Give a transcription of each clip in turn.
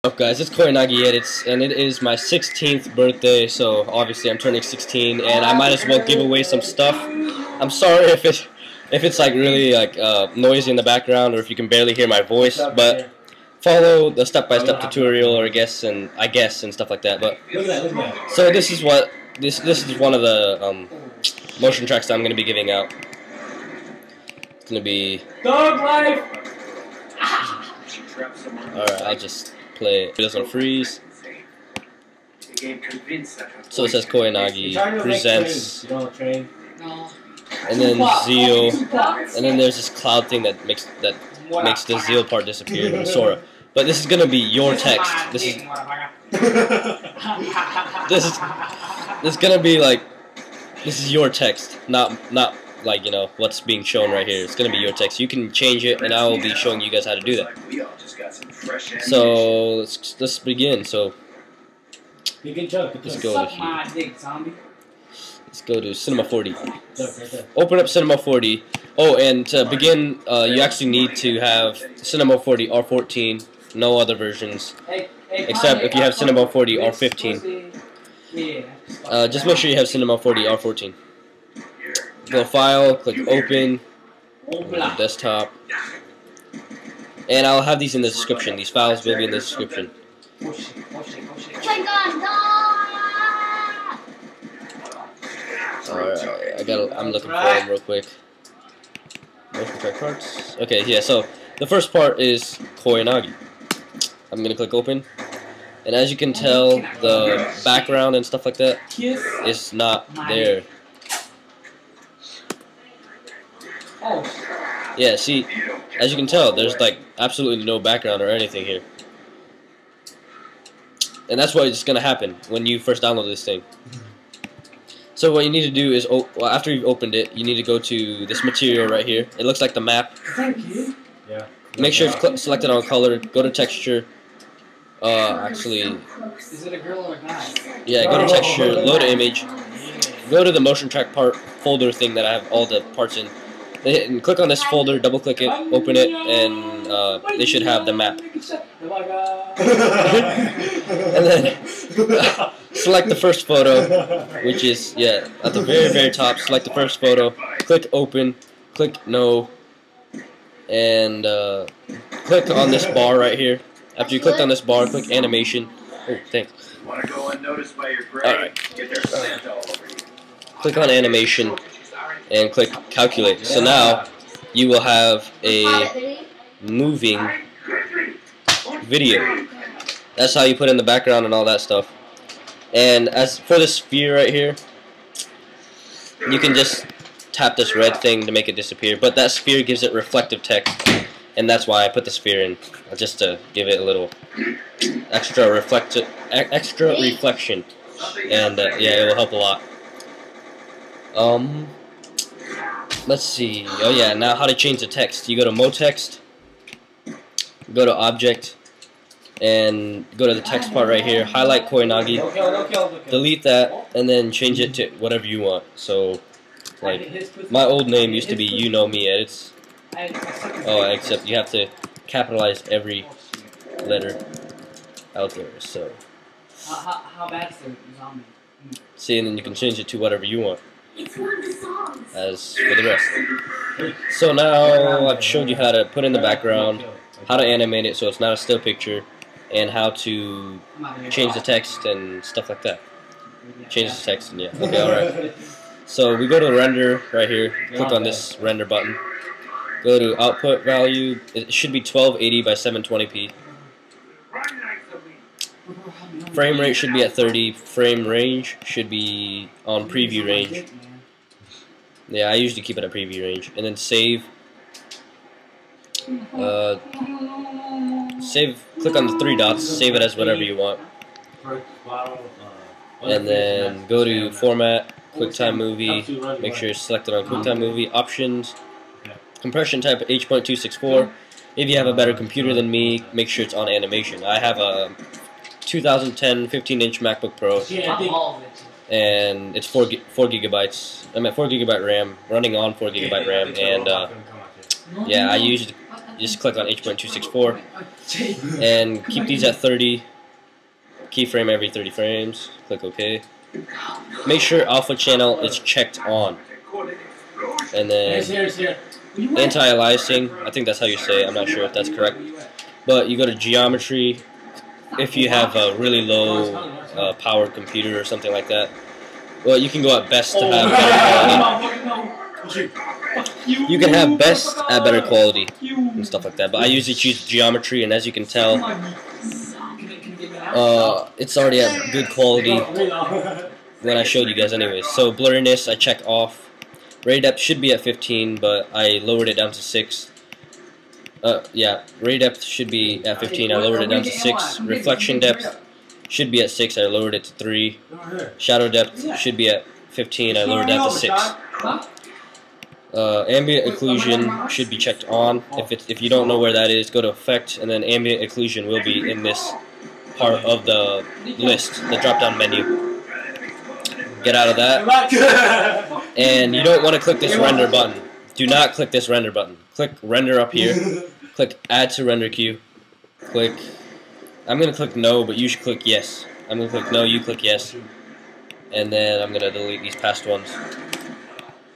What's up, guys? It's Koyanagi Edits, and it is my 16th birthday, so obviously I'm turning 16, and I might as well give away some stuff. I'm sorry if it's like really like noisy in the background, or if you can barely hear my voice, but follow the step-by-step tutorial, or I guess and stuff like that. But so this is one of the motion tracks that I'm going to be giving out. It's going to be Dog Life. Alright, I'll just play it. It doesn't freeze. So it says Koyanagi presents, and then Zeal, and then there's this cloud thing that makes the Zeal part disappear in Sora. But this is gonna be your text. This is gonna be like, this is your text, not like, you know, what's being shown right here. It's gonna be your text. You can change it, and I will be showing you guys how to do that. So let's begin. So let's go to here. Let's go to Cinema 4D. Open up Cinema 4D. Oh, and to begin, you actually need to have Cinema 4D R14. No other versions, except if you have Cinema 4D R15. Just make sure you have Cinema 4D R14. Go File, click Open, Desktop, and I'll have these in the description. These files will be in the description. Alright, I'm looking for them real quick. Motion track parts. Okay, yeah. So the first part is Koyanagi. I'm gonna click Open, and as you can tell, the background and stuff like that is not there. Yeah, see, as you can tell, there's like absolutely no background or anything here. And that's what's going to happen when you first download this thing. So what you need to do is, after you've opened it, you need to go to this material right here. It looks like the map. Yeah. Make sure it's selected on color. Go to texture. Actually, is it a girl or a guy? Yeah, go to texture, load an image. Go to the motion track part folder thing that I have all the parts in. And click on this folder, double click it, open it, and they should have the map. And then select the first photo, which is, yeah, at the very top. Select the first photo, click open, click no, and click on this bar right here. After you click on this bar, click animation. Oh, thanks. Alright. Click on animation and click calculate. So now you will have a moving video. That's how you put in the background and all that stuff. And as for the sphere right here, you can just tap this red thing to make it disappear, but that sphere gives it reflective text, and that's why I put the sphere in, just to give it a little extra reflection, and yeah, it will help a lot. Let's see. Oh yeah, now how to change the text. You go to Mode Text, go to Object, and go to the text part right here. Highlight Koyanagi, delete that, and then change it to whatever you want. So, like, my old name used to be You Know Me Edits. Oh, except you have to capitalize every letter out there. So, how bad is the zombie? see, and then you can change it to whatever you want. As for the rest. So now I've showed you how to put in the background, how to animate it so it's not a still picture, and how to change the text and stuff like that. Change the text and yeah. Okay, alright. So we go to render right here, click on this render button. Go to output value, it should be 1280 by 720p. Frame rate should be at 30, frame range should be on preview range. Yeah, I usually keep it at preview range. And then save. Click on the three dots, save it as whatever you want. And then go to Format, QuickTime Movie, make sure it's selected on QuickTime Movie. Options, compression type H.264. If you have a better computer than me, make sure it's on animation. I have a 2010 15-inch MacBook Pro. And it's 4 gigabytes. I'm at 4 GB RAM, running on 4 GB RAM, and yeah, I used you just click on H.264 and keep these at 30. Keyframe every 30 frames. Click OK. Make sure alpha channel is checked on. And then anti-aliasing, I think that's how you say it. I'm not sure if that's correct. But you go to geometry if you have a really low powered computer or something like that. Well, you can go at best to have better quality. You can have best at better quality and stuff like that. But I usually choose geometry, and as you can tell, it's already at good quality when I showed you guys anyways. So blurriness I check off. Ray depth should be at 15, but I lowered it down to 6. Yeah, ray depth should be at 15. I lowered it down to 6. Reflection depth should be at 6. I lowered it to 3. Shadow depth should be at 15. I lowered that to 6. Ambient occlusion should be checked on. If you don't know where that is, go to Effect, and then ambient occlusion will be in this part of the list, the drop-down menu. Get out of that. And you don't want to click this render button. Do not click this render button. Click render up here. Click add to render queue. Click. I'm going to click no, but you should click yes. I'm going to click no, you click yes. And then I'm going to delete these past ones.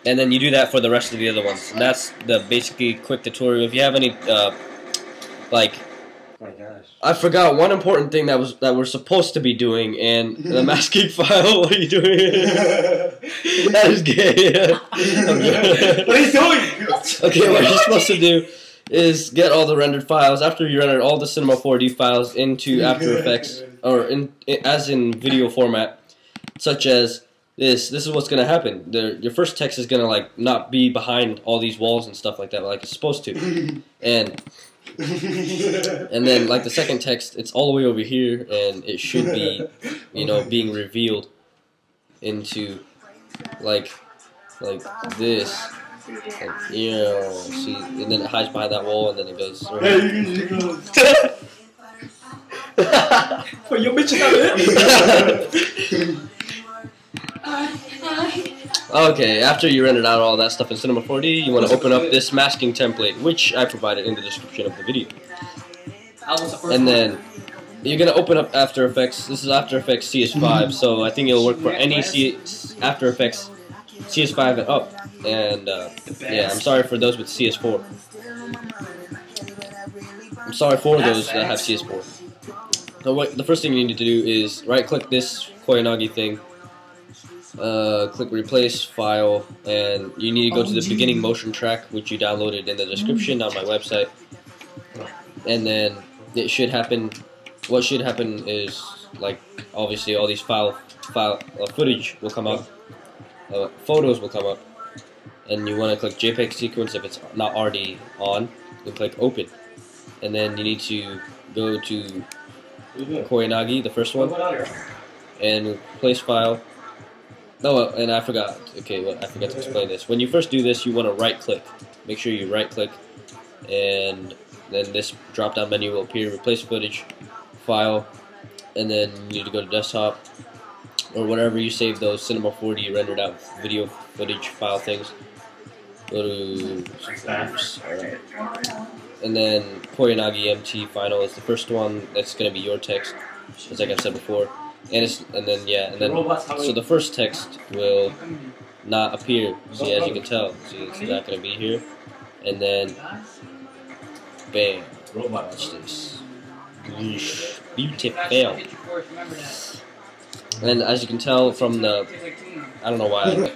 And then you do that for the rest of the other ones. And that's the basically quick tutorial. If you have any, I forgot one important thing that we're supposed to be doing, and the masking file. What are you doing? That is gay. What are you doing? Okay, what you're supposed to do is get all the rendered files after you render all the Cinema 4D files into After Effects, or as in video format, such as this. This is what's gonna happen. Your first text is gonna not be behind all these walls and stuff like that, like it's supposed to, and then the second text, it's all the way over here, and it should be, being revealed into like this. See, and then it hides behind that wall, and then it goes. Okay, after you rendered out all that stuff in Cinema 4D, you want to open up this masking template, which I provided in the description of the video. And then you're going to open up After Effects. This is After Effects CS5, so I think it'll work for any After Effects CS5 and up. And yeah, I'm sorry for those with CS4. I'm sorry for those that have CS4. So the first thing you need to do is right-click this Koyanagi thing. Click replace file, and you need to go to the beginning motion track, which you downloaded in the description on my website. And then it should happen. What should happen is, obviously all these footage will come up, photos will come up, and you want to click JPEG sequence if it's not already on, and click open. And then you need to go to Koyanagi, the first one, and replace file. Oh, and I forgot. Okay, well, I forgot to explain this. When you first do this, you want to right-click. Make sure you right-click, and then this drop-down menu will appear. Replace footage, file, and then you need to go to desktop or whatever you save those Cinema 4D rendered out video footage file things. Go to alright, and then Koyanagi MT final is the first one. That's going to be your text, just like I've said before. So the first text will not appear. See, as you can tell, see, it's not going to be here. And then, bam, watch this. Beautiful. And as you can tell from the, I don't know why,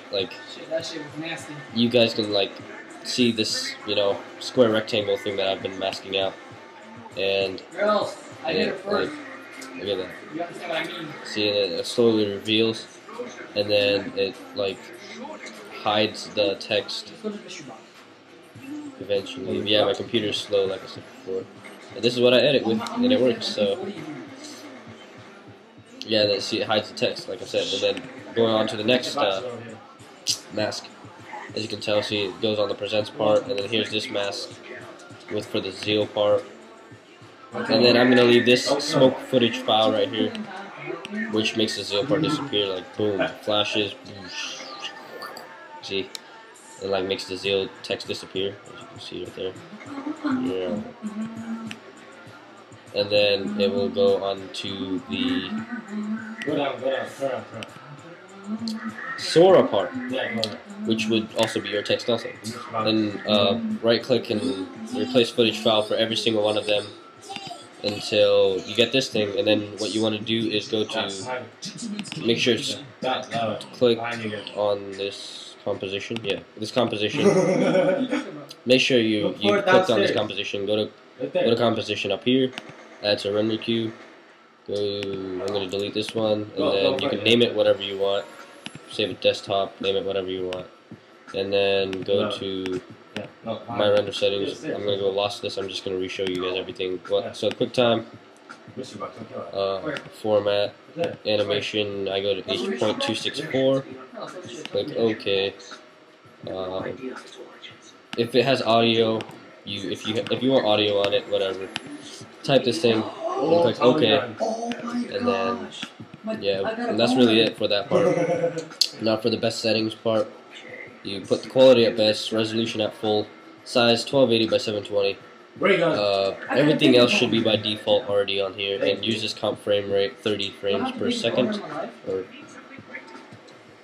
you guys can see this, square rectangle thing that I've been masking out, and look at that. You understand what I mean? See, it slowly reveals, and then it hides the text eventually. Yeah, my computer's slow, like I said before. And this is what I edit with, and it works. So yeah, see, it hides the text, like I said. And then going on to the next mask, as you can tell, see, it goes on the presents part, and then here's this mask for the zeal part. And then I'm going to leave this smoke footage file right here, which makes the zeal part disappear, boom, flashes, see. It like makes the Zeal text disappear, as you can see right there. Yeah. And then it will go on to the Sora part, which would also be your text also. And right click and replace footage file for every single one of them until you get this thing. And then what you want to do is go to, make sure to click on this composition. Yeah, this composition. Make sure you clicked on this composition. Go to composition up here. Add to render queue. I'm going to delete this one, and then you can name it whatever you want. Save it desktop, name it whatever you want. And then go to my render settings. I'm going to go lossless. I'm just going to re-show you guys everything. So QuickTime, format, animation, I go to H.264, click OK. If it has audio, if you want audio on it, whatever, type this thing and click OK, and then yeah, and that's really it for that part. Now for the best settings part, you put the quality at best, resolution at full, size 1280 by 720. Everything else should be by default already on here, and use this comp frame rate 30 frames per second, or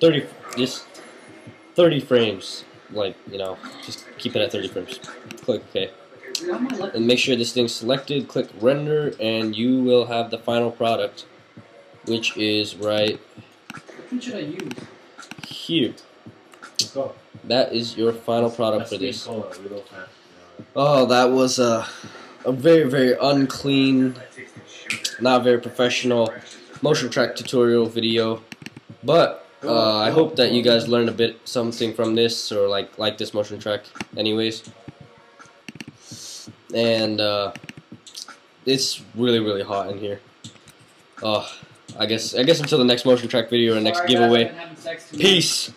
30 frames, like, you know, just keep it at 30 frames. Click OK. And make sure this thing's selected, click render, and you will have the final product, which is right here. That is your final product for this. Oh, that was a very, very unclean, not very professional motion track tutorial video, but I hope that you guys learned a bit something from this, or like this motion track anyways. And it's really, really hot in here. I guess until the next motion track video or next giveaway. Peace.